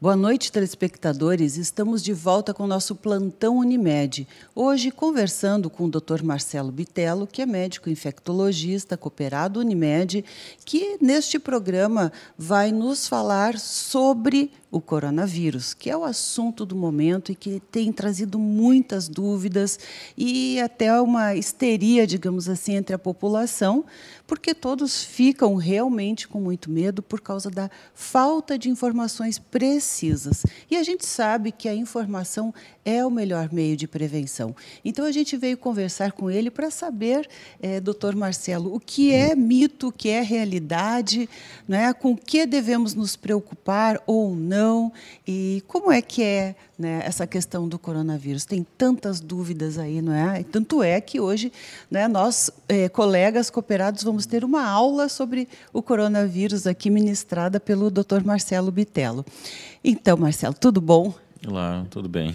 Boa noite, telespectadores. Estamos de volta com o nosso Plantão Unimed. Hoje, conversando com o Dr. Marcelo Bitello, que é médico infectologista, cooperado Unimed, que neste programa vai nos falar sobre o coronavírus, que é o assunto do momento e que tem trazido muitas dúvidas e até uma histeria, digamos assim, entre a população, porque todos ficam realmente com muito medo por causa da falta de informações precisas. E a gente sabe que a informação é o melhor meio de prevenção. Então, a gente veio conversar com ele para saber, doutor Marcelo, o que é mito, o que é realidade, né, com o que devemos nos preocupar ou não, e como é que é, né, essa questão do coronavírus. Tem tantas dúvidas aí, não é? Tanto é que hoje, né, nós, colegas cooperados, vamos ter uma aula sobre o coronavírus aqui ministrada pelo Dr. Marcelo Bitello. Então, Marcelo, tudo bom? Olá, tudo bem.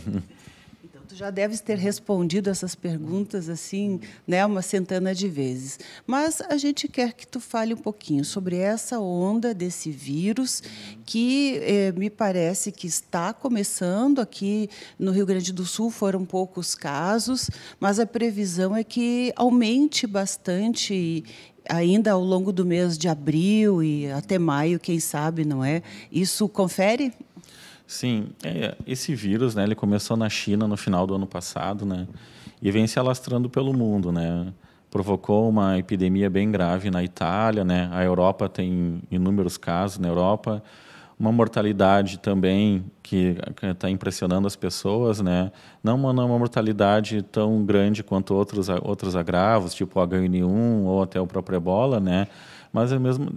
Então, tu já deves ter respondido essas perguntas assim, né, uma centena de vezes. Mas a gente quer que tu fale um pouquinho sobre essa onda desse vírus que me parece que está começando aqui no Rio Grande do Sul. Foram poucos casos, mas a previsão é que aumente bastante ainda ao longo do mês de abril e até maio, quem sabe, não é? Isso confere? Sim, esse vírus, né, ele começou na China no final do ano passado, né, e vem se alastrando pelo mundo, né. Provocou uma epidemia bem grave na Itália, né. A Europa tem inúmeros casos na Europa, uma mortalidade também que está impressionando as pessoas, né. Não uma mortalidade tão grande quanto outros agravos, tipo o H1N1 ou até o próprio Ebola, né. Mas é mesmo,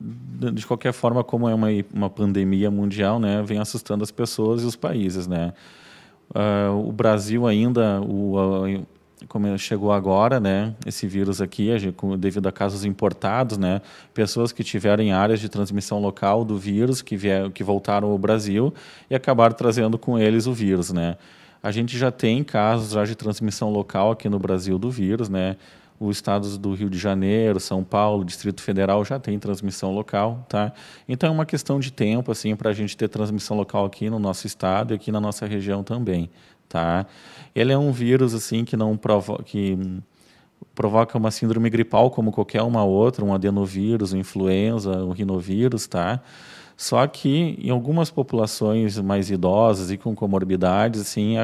de qualquer forma, como é uma pandemia mundial, né, vem assustando as pessoas e os países, né. O Brasil ainda, como chegou agora, né, esse vírus aqui, devido a casos importados, né, pessoas que tiveram em áreas de transmissão local do vírus, que voltaram ao Brasil e acabaram trazendo com eles o vírus, né. A gente já tem casos já de transmissão local aqui no Brasil do vírus, né. Os estados do Rio de Janeiro, São Paulo, Distrito Federal já tem transmissão local, tá? Então é uma questão de tempo, assim, para a gente ter transmissão local aqui no nosso estado e aqui na nossa região também, tá? Ele é um vírus assim que provoca uma síndrome gripal como qualquer uma outra, um adenovírus, um influenza, um rinovírus, tá? Só que em algumas populações mais idosas e com comorbidades, assim,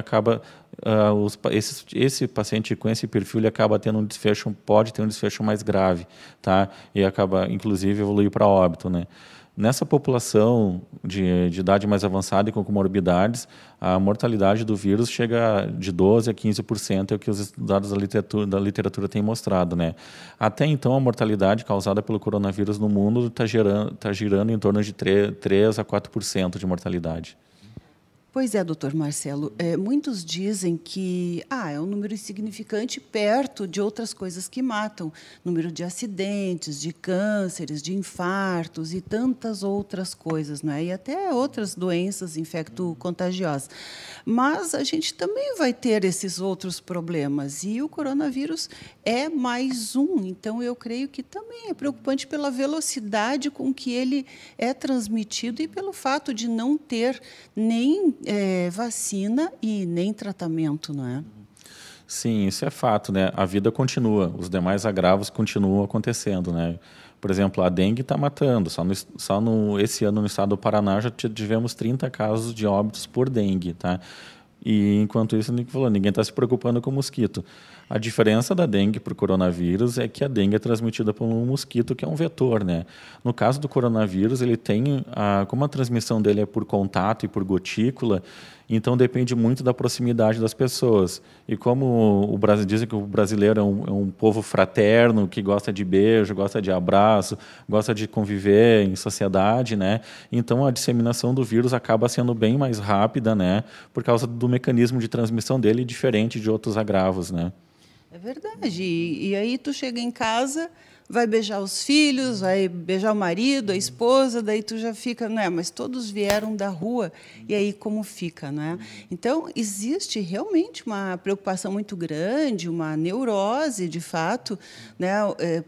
esse paciente com esse perfil ele acaba tendo pode ter um desfecho mais grave, tá? E acaba, inclusive, evoluir para óbito, né? Nessa população de idade mais avançada e com comorbidades, a mortalidade do vírus chega de 12% a 15%, é o que os dados da literatura têm mostrado, né? Até então, a mortalidade causada pelo coronavírus no mundo está girando em torno de 3% a 4% de mortalidade. Pois é, doutor Marcelo. Muitos dizem que é um número insignificante perto de outras coisas que matam. Número de acidentes, de cânceres, de infartos e tantas outras coisas, não é? E até outras doenças infecto-contagiosas. Mas a gente também vai ter esses outros problemas. E o coronavírus é mais um. Então, eu creio que também é preocupante pela velocidade com que ele é transmitido e pelo fato de não ter nem vacina e nem tratamento, não é? Sim, isso é fato, né? A vida continua, os demais agravos continuam acontecendo, né? Por exemplo, a dengue está matando. Esse ano no estado do Paraná já tivemos 30 casos de óbitos por dengue, tá? E enquanto isso, ninguém está se preocupando com o mosquito. A diferença da dengue para o coronavírus é que a dengue é transmitida por um mosquito que é um vetor, né? No caso do coronavírus, ele tem como a transmissão dele é por contato e por gotícula, então depende muito da proximidade das pessoas. E como dizem que o brasileiro é um povo fraterno, que gosta de beijo, gosta de abraço, gosta de conviver em sociedade, né? Então a disseminação do vírus acaba sendo bem mais rápida, né? Por causa do mecanismo de transmissão dele diferente de outros agravos, né? É verdade. E aí tu chega em casa, vai beijar os filhos, vai beijar o marido, a esposa, daí tu já fica, não é? Mas todos vieram da rua, e aí como fica, não é? Então, existe realmente uma preocupação muito grande, uma neurose, de fato, né?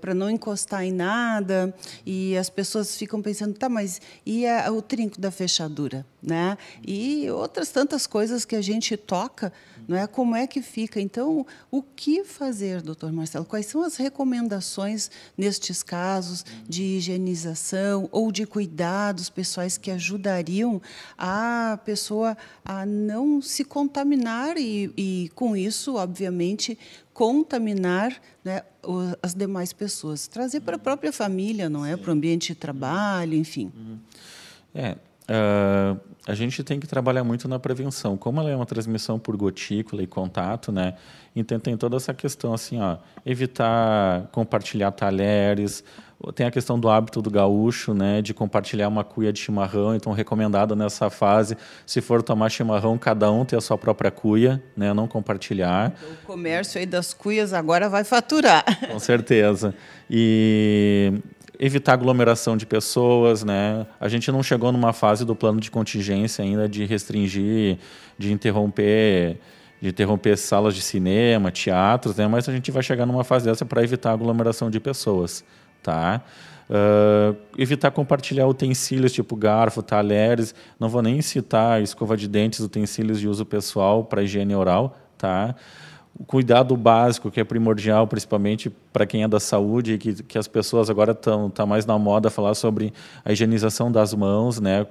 Para não encostar em nada, e as pessoas ficam pensando, tá, mas e o trinco da fechadura? né? E outras tantas coisas que a gente toca, não é? Como é que fica? Então, o que fazer, doutor Marcelo? Quais são as recomendações nestes casos de higienização ou de cuidados pessoais que ajudariam a pessoa a não se contaminar e com isso, obviamente, contaminar, né, as demais pessoas? Trazer para a própria família, não é? Para o ambiente de trabalho, enfim. A gente tem que trabalhar muito na prevenção. Como ela é uma transmissão por gotícula e contato, né? Então tem toda essa questão assim, evitar compartilhar talheres. Tem a questão do hábito do gaúcho, né, de compartilhar uma cuia de chimarrão. Então, recomendado nessa fase, se for tomar chimarrão, cada um ter a sua própria cuia, né, não compartilhar. Então, o comércio aí das cuias agora vai faturar. Com certeza. E evitar aglomeração de pessoas, né? A gente não chegou numa fase do plano de contingência ainda de restringir, de interromper salas de cinema, teatros, né? Mas a gente vai chegar numa fase dessa para evitar aglomeração de pessoas, tá? Evitar compartilhar utensílios tipo garfo, talheres. Não vou nem citar escova de dentes, utensílios de uso pessoal para higiene oral, tá? O cuidado básico, que é primordial, principalmente para quem é da saúde, que as pessoas agora tá mais na moda falar sobre a higienização das mãos, né,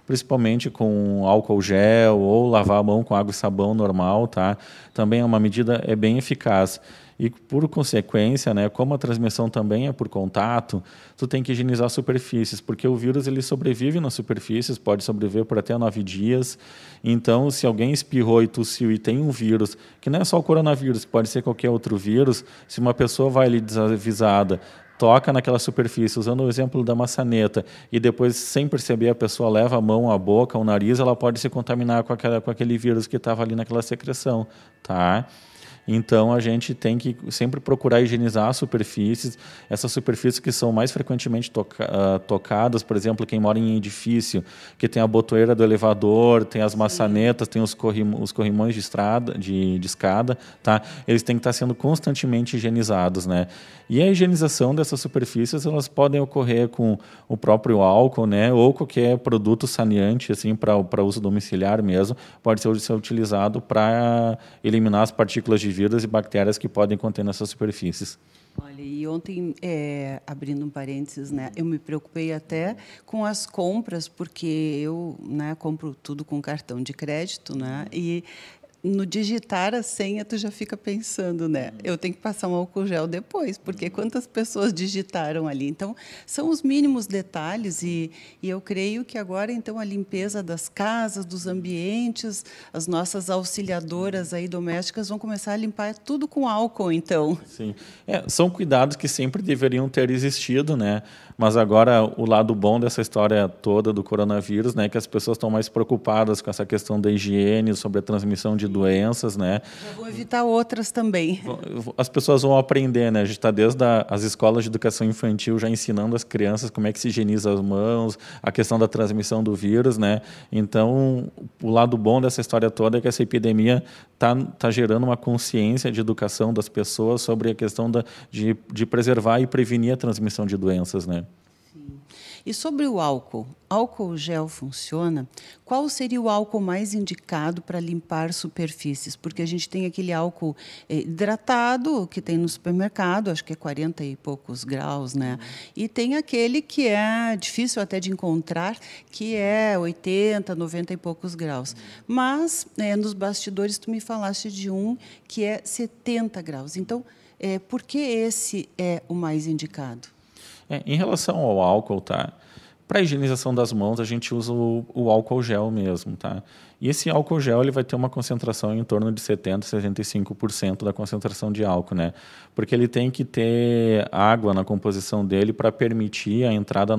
principalmente com álcool gel ou lavar a mão com água e sabão normal, tá? Também é uma medida bem eficaz. E, por consequência, né, como a transmissão também é por contato, tu tem que higienizar superfícies, porque o vírus ele sobrevive nas superfícies, pode sobreviver por até 9 dias. Então, se alguém espirrou e tossiu e tem um vírus, que não é só o coronavírus, pode ser qualquer outro vírus, se uma pessoa vai ali desavisada, toca naquela superfície, usando o exemplo da maçaneta, e depois, sem perceber, a pessoa leva a mão, a boca, o nariz, ela pode se contaminar com aquele vírus que estava ali naquela secreção, tá? Então, a gente tem que sempre procurar higienizar as superfícies. Essas superfícies que são mais frequentemente tocadas, por exemplo, quem mora em edifício, que tem a botoeira do elevador, tem as maçanetas, tem os corrimões de escada, tá? Eles têm que estar sendo constantemente higienizados, né? E a higienização dessas superfícies, elas podem ocorrer com o próprio álcool, né? Ou qualquer produto saneante, assim, para uso domiciliar mesmo, pode ser utilizado para eliminar as partículas de vírus e bactérias que podem conter nessas superfícies. Olha, e ontem, abrindo um parênteses, né, eu me preocupei até com as compras, porque eu, né, compro tudo com cartão de crédito, né, e no digitar a senha, tu já fica pensando, né? Eu tenho que passar um álcool gel depois, porque quantas pessoas digitaram ali? Então, são os mínimos detalhes e eu creio que agora, então, a limpeza das casas, dos ambientes, as nossas auxiliadoras aí domésticas vão começar a limpar tudo com álcool, então. Sim. São cuidados que sempre deveriam ter existido, né? Mas agora o lado bom dessa história toda do coronavírus, né, que as pessoas estão mais preocupadas com essa questão da higiene, sobre a transmissão de doenças, né? Já vou evitar outras também. As pessoas vão aprender, né? A gente está desde as escolas de educação infantil já ensinando as crianças como é que se higieniza as mãos, a questão da transmissão do vírus, né? Então, o lado bom dessa história toda é que essa epidemia tá gerando uma consciência de educação das pessoas sobre a questão de preservar e prevenir a transmissão de doenças, né? Sim. E sobre o álcool? Álcool gel funciona? Qual seria o álcool mais indicado para limpar superfícies? Porque a gente tem aquele álcool hidratado que tem no supermercado, acho que é 40 e poucos graus, né? E tem aquele que é difícil até de encontrar, que é 80, 90 e poucos graus. Mas, nos bastidores, tu me falaste de um que é 70 graus. Então, por que esse é o mais indicado? Em relação ao álcool, tá? Para a higienização das mãos, a gente usa o álcool gel mesmo, tá? E esse álcool gel ele vai ter uma concentração em torno de 70%, 75% da concentração de álcool, né? Porque ele tem que ter água na composição dele para permitir a entrada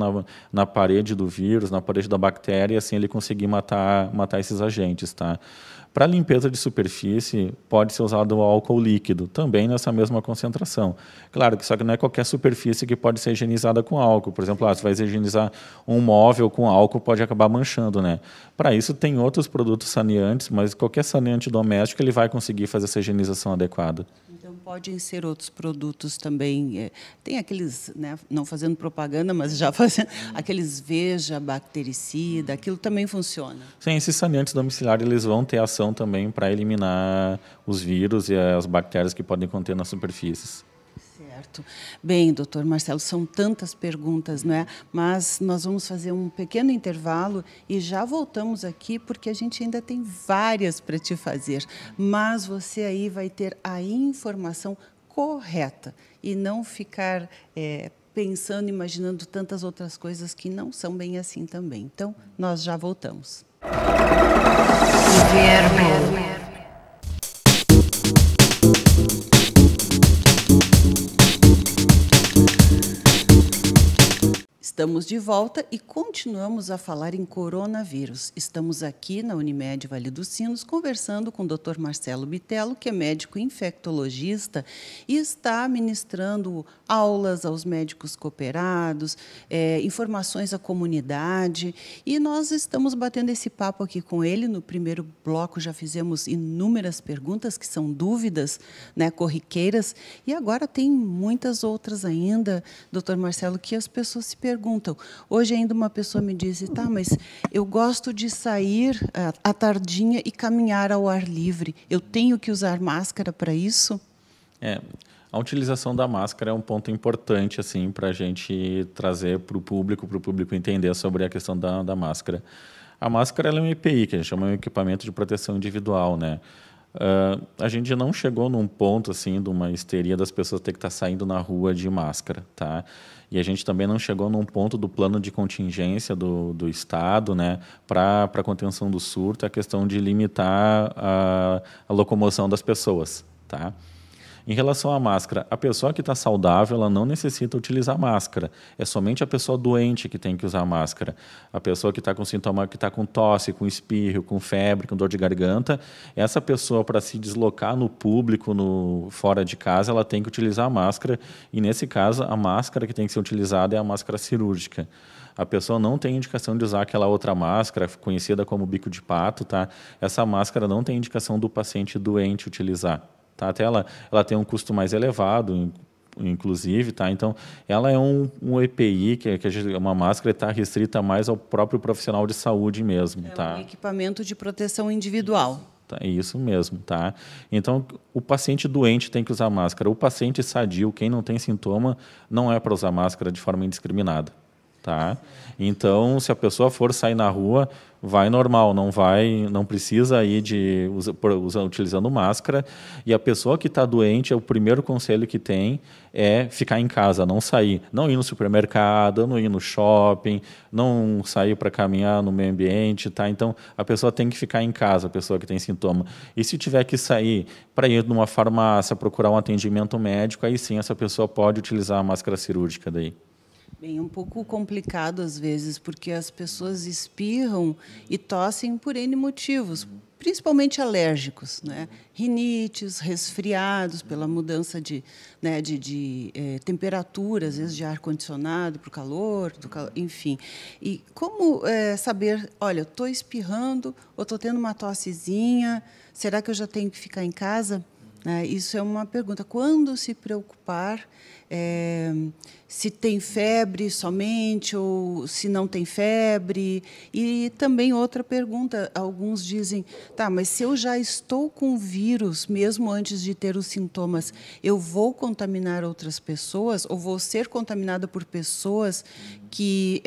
na parede do vírus, na parede da bactéria, e assim ele conseguir matar esses agentes, tá? Para limpeza de superfície, pode ser usado o álcool líquido, também nessa mesma concentração. Claro que só que não é qualquer superfície que pode ser higienizada com álcool. Por exemplo, você vai higienizar um móvel com álcool, pode acabar manchando, né? Para isso, tem outros produtos saneantes, mas qualquer saneante doméstico ele vai conseguir fazer essa higienização adequada. Então, Podem ser outros produtos também. Tem aqueles, né, não fazendo propaganda, mas já fazendo, aqueles Veja, bactericida, aquilo também funciona. Sim, esses saneantes domiciliares eles vão ter ação também para eliminar os vírus e as bactérias que podem conter nas superfícies. Certo. Bem, doutor Marcelo, são tantas perguntas, não é? Mas nós vamos fazer um pequeno intervalo e já voltamos aqui, porque a gente ainda tem várias para te fazer. Mas você aí vai ter a informação correta e não ficar pensando, imaginando tantas outras coisas que não são bem assim também. Então, nós já voltamos. Inverno. Estamos de volta e continuamos a falar em coronavírus. Estamos aqui na Unimed Vale dos Sinos conversando com o Dr. Marcelo Bitello, que é médico infectologista e está ministrando aulas aos médicos cooperados, informações à comunidade. E nós estamos batendo esse papo aqui com ele. No primeiro bloco já fizemos inúmeras perguntas, que são dúvidas, né, corriqueiras. E agora tem muitas outras ainda, Dr. Marcelo, que as pessoas se perguntam. Hoje ainda uma pessoa me disse, tá, mas eu gosto de sair à tardinha e caminhar ao ar livre. Eu tenho que usar máscara para isso? A utilização da máscara é um ponto importante assim, para a gente trazer para o público entender sobre a questão da máscara. A máscara ela é um EPI, que a gente chama de um equipamento de proteção individual, né? A gente não chegou num ponto assim de uma histeria das pessoas ter que estar saindo na rua de máscara, tá? E a gente também não chegou num ponto do plano de contingência do Estado, né, para a contenção do surto, a questão de limitar a locomoção das pessoas, tá? Em relação à máscara, a pessoa que está saudável, ela não necessita utilizar máscara. É somente a pessoa doente que tem que usar máscara. A pessoa que está com sintoma, que está com tosse, com espirro, com febre, com dor de garganta, essa pessoa, para se deslocar no público, fora de casa, ela tem que utilizar a máscara. E, nesse caso, a máscara que tem que ser utilizada é a máscara cirúrgica. A pessoa não tem indicação de usar aquela outra máscara, conhecida como bico de pato, tá? Essa máscara não tem indicação do paciente doente utilizar. Tá? Até ela tem um custo mais elevado, inclusive, tá? Então ela é um EPI, que uma máscara está restrita mais ao próprio profissional de saúde mesmo. Um equipamento de proteção individual. Tá, isso mesmo, tá? Então o paciente doente tem que usar máscara. O paciente sadio, quem não tem sintoma, não é para usar máscara de forma indiscriminada. Tá? Então, se a pessoa for sair na rua, vai normal, não precisa ir utilizando máscara. E a pessoa que está doente, o primeiro conselho que tem é ficar em casa, não sair. Não ir no supermercado, não ir no shopping, não sair para caminhar no meio ambiente. Tá? Então, a pessoa tem que ficar em casa, a pessoa que tem sintoma. E se tiver que sair para ir numa farmácia, procurar um atendimento médico, aí sim essa pessoa pode utilizar a máscara cirúrgica daí. Bem, um pouco complicado às vezes, porque as pessoas espirram e tossem por N motivos, principalmente alérgicos, né? Rinites, resfriados pela mudança de temperatura, às vezes de ar-condicionado para o calor, enfim. E como saber, olha, estou espirrando ou estou tendo uma tossezinha, será que eu já tenho que ficar em casa? Isso é uma pergunta. Quando se preocupar, se tem febre somente ou se não tem febre? E também outra pergunta, alguns dizem, tá, mas se eu já estou com vírus, mesmo antes de ter os sintomas, eu vou contaminar outras pessoas ou vou ser contaminada por pessoas que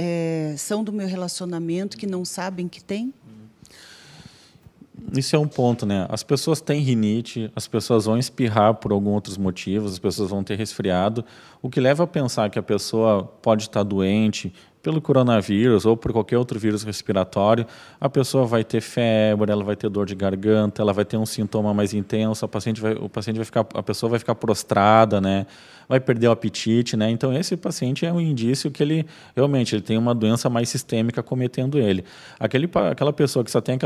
são do meu relacionamento, que não sabem que tem? Isso é um ponto, né? As pessoas têm rinite, as pessoas vão espirrar por alguns outros motivos, as pessoas vão ter resfriado, o que leva a pensar que a pessoa pode estar doente pelo coronavírus ou por qualquer outro vírus respiratório. A pessoa vai ter febre, ela vai ter dor de garganta, ela vai ter um sintoma mais intenso, a pessoa vai ficar prostrada, né? Vai perder o apetite, né? Então esse paciente é um indício que ele realmente tem uma doença mais sistêmica cometendo ele. Aquela pessoa que só tem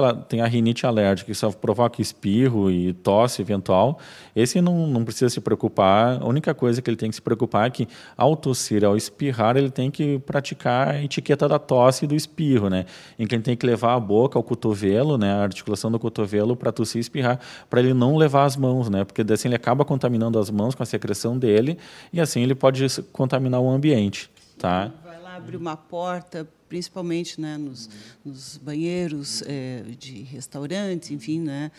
a rinite alérgica, que só provoca espirro e tosse eventual, esse não precisa se preocupar. A única coisa que ele tem que se preocupar é que ao tossir, ao espirrar, ele tem que praticar a etiqueta da tosse e do espirro, né? Em que ele tem que levar a boca, o cotovelo, né? A articulação do cotovelo para tossir e espirrar, para ele não levar as mãos, né? Porque assim ele acaba contaminando as mãos com a secreção dele e assim ele pode contaminar o ambiente, tá? Vai lá abrir uma porta, principalmente, né, nos banheiros de restaurantes, enfim, né?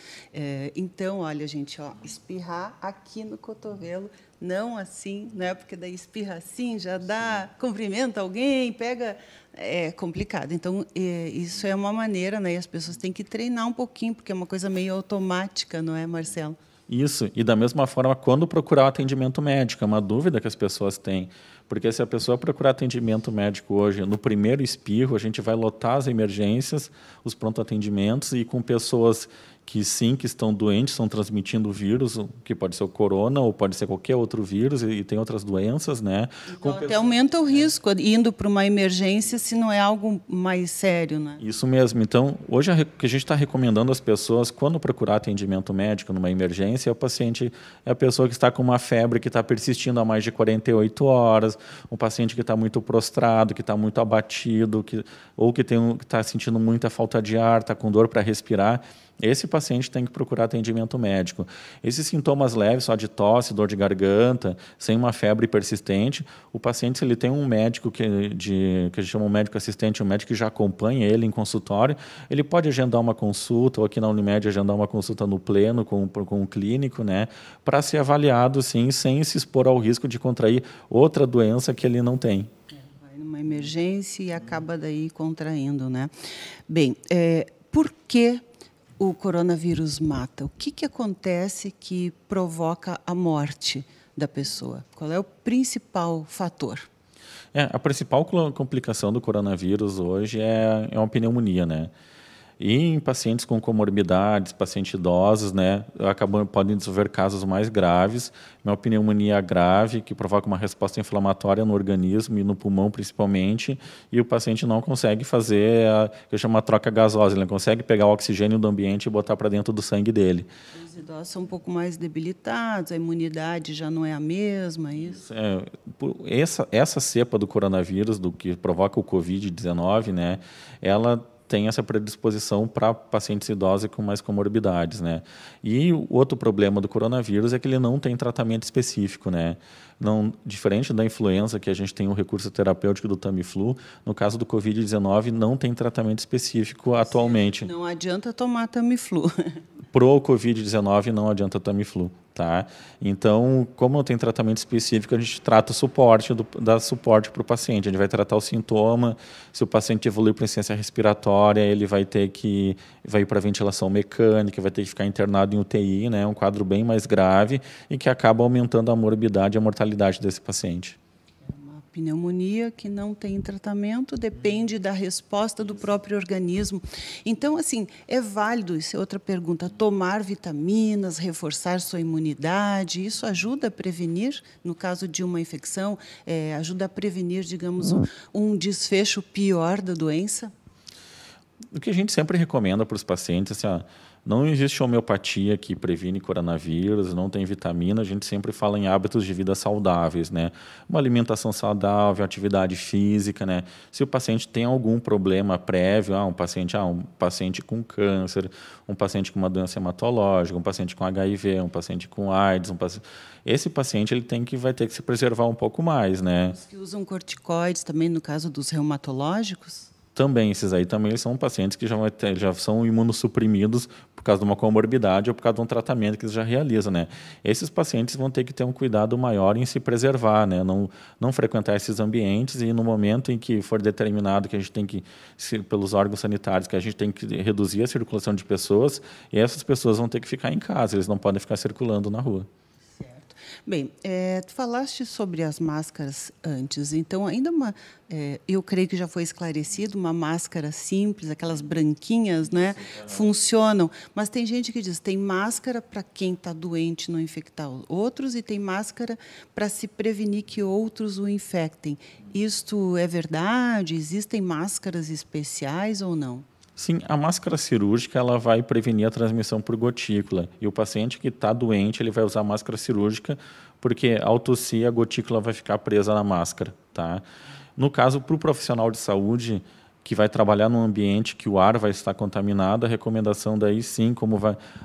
Então, olha, gente, ó, espirrar aqui no cotovelo, não assim, né? Porque daí espirra assim, já dá, cumprimenta alguém, pega, é complicado. Então, isso é uma maneira, né? E as pessoas têm que treinar um pouquinho, porque é uma coisa meio automática, não é, Marcelo? Isso, e da mesma forma, quando procurar o atendimento médico, é uma dúvida que as pessoas têm. Porque se a pessoa procurar atendimento médico hoje, no primeiro espirro, a gente vai lotar as emergências, os pronto-atendimentos, e com pessoas que sim, que estão doentes, estão transmitindo o vírus, que pode ser o corona ou pode ser qualquer outro vírus, e tem outras doenças, né? Então, até aumenta o risco indo para uma emergência se não é algo mais sério, né? Isso mesmo. Então, hoje o que a gente está recomendando às pessoas, quando procurar atendimento médico numa emergência, é a pessoa que está com uma febre que está persistindo há mais de 48 horas, um paciente que está muito prostrado, que está muito abatido, ou que está sentindo muita falta de ar, está com dor para respirar. Esse paciente tem que procurar atendimento médico. Esses sintomas leves, só de tosse, dor de garganta, sem uma febre persistente, o paciente, se ele tem um médico que a gente chama um médico assistente, um médico que já acompanha ele em consultório, ele pode agendar uma consulta, ou aqui na Unimed agendar uma consulta no pleno com um clínico, né, para ser avaliado, sim, sem se expor ao risco de contrair outra doença que ele não tem. Vai numa emergência e acaba daí contraindo, né? Bem, por que o coronavírus mata? O que acontece que provoca a morte da pessoa? Qual é o principal fator? A principal complicação do coronavírus hoje é uma pneumonia, né? E em pacientes com comorbidades, pacientes idosos, né, podem desenvolver casos mais graves, uma pneumonia grave que provoca uma resposta inflamatória no organismo e no pulmão principalmente, e o paciente não consegue fazer que eu chamo a troca gasosa, ele não consegue pegar o oxigênio do ambiente e botar para dentro do sangue dele. Os idosos são um pouco mais debilitados, a imunidade já não é a mesma, isso? Essa cepa do coronavírus, do que provoca o Covid-19, né, ela tem essa predisposição para pacientes idosos com mais comorbidades, né? E o outro problema do coronavírus é que ele não tem tratamento específico, né? Não, diferente da influenza, que a gente tem um recurso terapêutico do Tamiflu, no caso do Covid-19 não tem tratamento específico atualmente. Não adianta tomar Tamiflu. Pro Covid-19 não adianta Tamiflu, tá? Então, como não tem tratamento específico, a gente trata o suporte, dá suporte para o paciente. A gente vai tratar o sintoma. Se o paciente evoluir para insuficiência respiratória, ele vai ir para ventilação mecânica, vai ter que ficar internado em UTI, né? Um quadro bem mais grave e que acaba aumentando a morbidade e a mortalidade desse paciente. Pneumonia que não tem tratamento, depende da resposta do próprio organismo. Então, assim, é válido, isso é outra pergunta, tomar vitaminas, reforçar sua imunidade, isso ajuda a prevenir, no caso de uma infecção, ajuda a prevenir, digamos, um desfecho pior da doença? O que a gente sempre recomenda para os pacientes, assim, não existe homeopatia que previne coronavírus, não tem vitamina, a gente sempre fala em hábitos de vida saudáveis, né? Uma alimentação saudável, atividade física, né? Se o paciente tem algum problema prévio, um paciente com câncer, um paciente com uma doença hematológica, um paciente com HIV, um paciente com AIDS, esse paciente vai ter que se preservar um pouco mais, né? Os que usam corticoides também, no caso dos reumatológicos? Também, esses aí também são pacientes que já são imunossuprimidos por causa de uma comorbidade ou por causa de um tratamento que eles já realizam, né? Esses pacientes vão ter que ter um cuidado maior em se preservar, né? Não frequentar esses ambientes e no momento em que for determinado que a gente tem que, pelos órgãos sanitários, que a gente tem que reduzir a circulação de pessoas, e essas pessoas vão ter que ficar em casa, eles não podem ficar circulando na rua. Bem, tu falaste sobre as máscaras antes, então ainda eu creio que já foi esclarecido, uma máscara simples, aquelas branquinhas, né, funcionam, mas tem gente que diz, tem máscara para quem está doente não infectar outros e tem máscara para se prevenir que outros o infectem. Isto é verdade? Existem máscaras especiais ou não? Sim, a máscara cirúrgica ela vai prevenir a transmissão por gotícula. E o paciente que está doente ele vai usar a máscara cirúrgica porque ao tossir a gotícula vai ficar presa na máscara, tá? No caso, para o profissional de saúde que vai trabalhar num ambiente que o ar vai estar contaminado, a recomendação daí sim,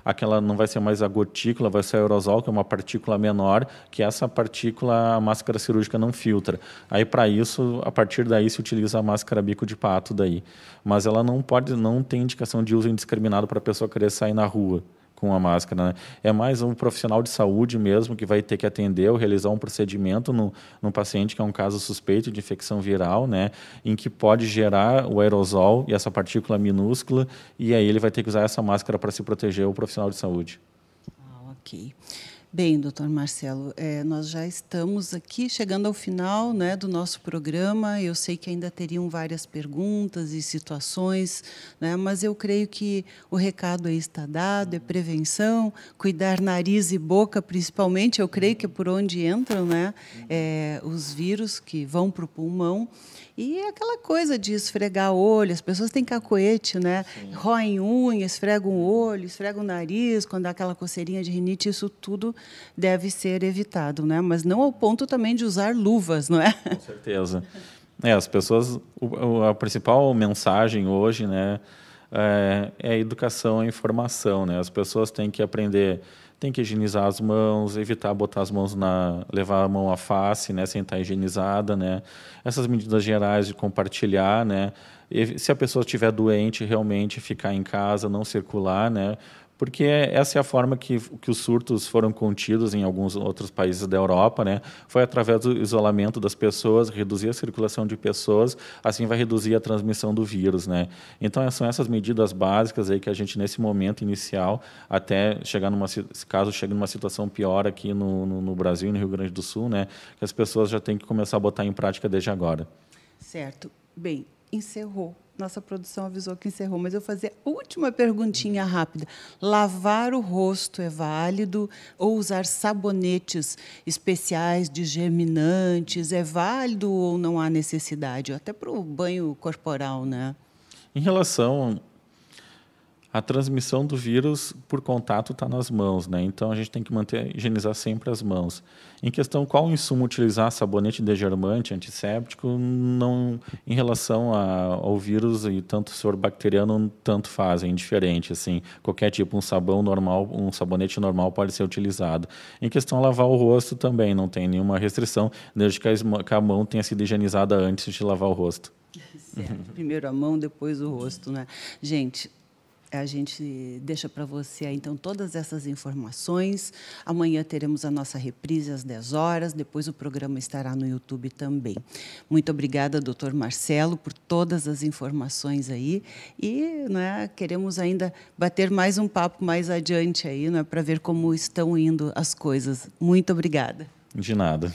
aquela não vai ser mais a gotícula, vai ser a aerosol, que é uma partícula menor, que essa partícula a máscara cirúrgica não filtra. Aí para isso, a partir daí se utiliza a máscara bico de pato daí. Mas ela não tem indicação de uso indiscriminado para a pessoa querer sair na rua com a máscara, né? É mais um profissional de saúde mesmo que vai ter que atender ou realizar um procedimento no paciente que é um caso suspeito de infecção viral, né? Em que pode gerar o aerosol e essa partícula minúscula, e aí ele vai ter que usar essa máscara para se proteger, o profissional de saúde. Ok. Bem, doutor Marcelo, nós já estamos aqui chegando ao final, né, do nosso programa. Eu sei que ainda teriam várias perguntas e situações, né, mas eu creio que o recado aí está dado, é prevenção, cuidar nariz e boca, principalmente, eu creio que é por onde entram, né, os vírus que vão para o pulmão. E aquela coisa de esfregar o olho, as pessoas têm cacoete, né? Sim. Roem unha, esfregam o olho, esfregam o nariz, quando dá aquela coceirinha de rinite, isso tudo deve ser evitado, né? Mas não ao ponto também de usar luvas, não é? Com certeza. As pessoas, a principal mensagem hoje, né, é a educação e a informação, né? As pessoas têm que aprender, têm que higienizar as mãos, evitar botar as mãos levar a mão à face, né, sem estar higienizada, né? Essas medidas gerais de compartilhar, né? E se a pessoa estiver doente, realmente ficar em casa, não circular, né? Porque essa é a forma que os surtos foram contidos em alguns outros países da Europa, né? Foi através do isolamento das pessoas, reduzir a circulação de pessoas, assim vai reduzir a transmissão do vírus, né? Então, são essas medidas básicas aí que a gente, nesse momento inicial, até chegar caso chegue numa situação pior aqui no Brasil e no Rio Grande do Sul, né? Que as pessoas já têm que começar a botar em prática desde agora. Certo. Bem, encerrou. Nossa produção avisou que encerrou, mas eu vou fazer a última perguntinha rápida. Lavar o rosto é válido ou usar sabonetes especiais de germinantes é válido ou não há necessidade? Até para o banho corporal, né? Em relação à transmissão do vírus por contato está nas mãos, né? Então a gente tem que higienizar sempre as mãos. Em questão qual insumo utilizar, sabonete desgermante, antisséptico, não, em relação ao vírus e tanto se for bacteriano, tanto faz, é indiferente, assim, qualquer tipo, um sabão normal, um sabonete normal pode ser utilizado. Em questão a lavar o rosto também, não tem nenhuma restrição, desde que a mão tenha sido higienizada antes de lavar o rosto. Certo. Primeiro a mão, depois o rosto, né? Gente, a gente deixa para você, então, todas essas informações. Amanhã teremos a nossa reprise às 10 horas, depois o programa estará no YouTube também. Muito obrigada, doutor Marcelo, por todas as informações aí. E, né, queremos ainda bater mais um papo mais adiante aí, né, para ver como estão indo as coisas. Muito obrigada. De nada.